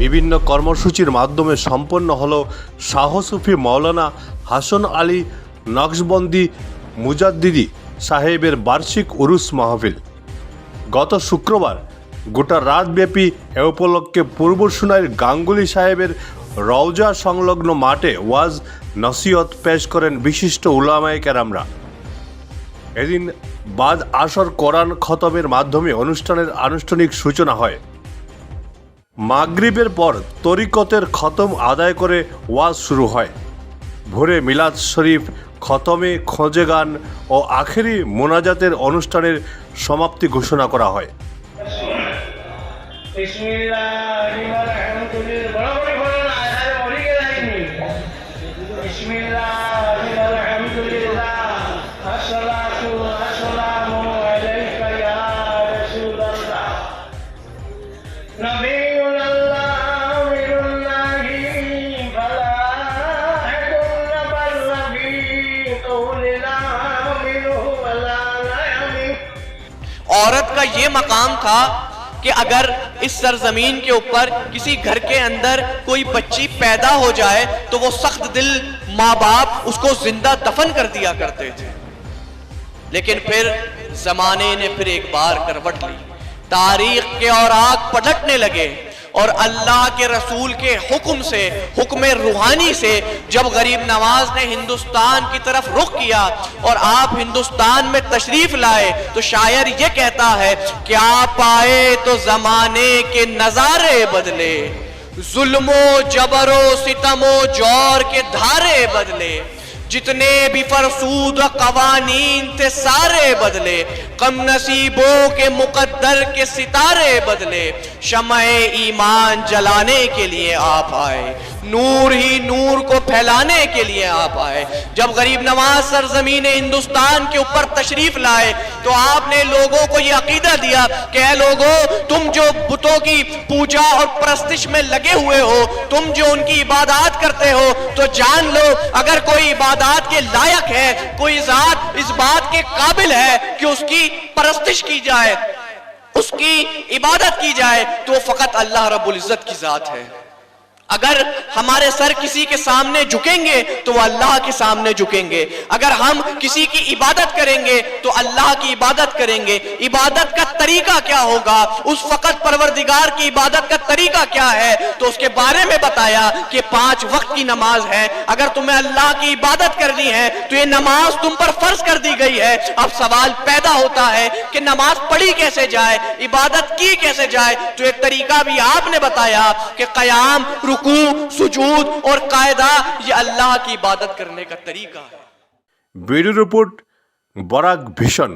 বিভিন্ন কর্মসূচির মাধ্যমে সম্পন্ন হলো শাহ সুফি মাওলানা হাসান আলী নকশবন্দি মুজাদ্দিদি সাহেবের বার্ষিক উরুস মাহফিল। গত শুক্রবার গোটা রাতব্যাপী এ উপলক্ষে পূর্ব সুনাইর গাঙ্গুলি সাহেবের রওজা সংলগ্ন মাঠে ওয়াজ নসিহত পেশ করেন বিশিষ্ট উলামায়ে কেরামরা। এদিন বাদ আসর কোরআন খতমের মাধ্যমে অনুষ্ঠানের আনুষ্ঠানিক সূচনা হয়। মাগরিবের পর তরিকতের খতম আদায় করে ওয়াজ শুরু হয়। ভোরে মিলাদ শরীফ খতমে খোঁজে গান ও আখেরি মোনাজাতের অনুষ্ঠানের সমাপ্তি ঘোষণা করা হয়। औरत का ये मकाम था कि अगर इस सरजमीन के ऊपर किसी घर के अंदर कोई बच्ची पैदा हो जाए तो वो सख्त दिल माँ बाप उसको जिंदा दफन कर दिया करते थे। लेकिन फिर जमाने ने फिर एक बार करवट ली, तारीख के औराक पलटने लगे और अल्लाह के रसूल के हुक्म से, हुक्म रूहानी से जब गरीब नवाज ने हिंदुस्तान की तरफ रुख किया और आप हिंदुस्तान में तशरीफ लाए तो शायर ये कहता है कि आप आए तो जमाने के नजारे बदले, जुल्मो जबरो सितमो जौर के धारे बदले, जितने भी फरसूद कवानीन थे सारे बदले, कम नसीबों के मुकद्दर के सितारे बदले, शमए ईमान जलाने के लिए आप आए, नूर ही नूर को फैलाने के लिए आप आए। जब गरीब नवाज सरजमीन हिंदुस्तान के ऊपर तशरीफ लाए तो आपने लोगों को यह अकीदा दिया कि ऐ लोगों, तुम जो बुतों की पूजा और परस्तिश में लगे हुए हो, तुम जो उनकी इबादत करते हो, तो जान लो अगर कोई इबादत के लायक है, कोई जात इस बात के काबिल है कि उसकी परस्तिश की जाए, उसकी इबादत की जाए, तो फकत अल्लाह रब्बुल इज्जत की जात है। अगर हमारे सर किसी के सामने झुकेंगे तो वो अल्लाह के सामने झुकेंगे, अगर हम किसी की इबादत करेंगे तो अल्लाह की इबादत करेंगे। इबादत का तरीका क्या होगा, उस फकत परवरदिगार की इबादत का तरीका क्या है, तो उसके बारे में बताया कि 5 वक्त की नमाज है। अगर तुम्हें अल्लाह की इबादत करनी है तो ये नमाज तुम पर फर्ज कर दी गई है। अब सवाल पैदा होता है कि नमाज पढ़ी कैसे जाए, इबादत की कैसे जाए, तो एक तरीका भी आपने बताया कि क़याम, रुकू, सुजूद और कायदा, ये अल्लाह की इबादत करने का तरीका है। ब्यूरो रिपोर्ट, बराक भीषण।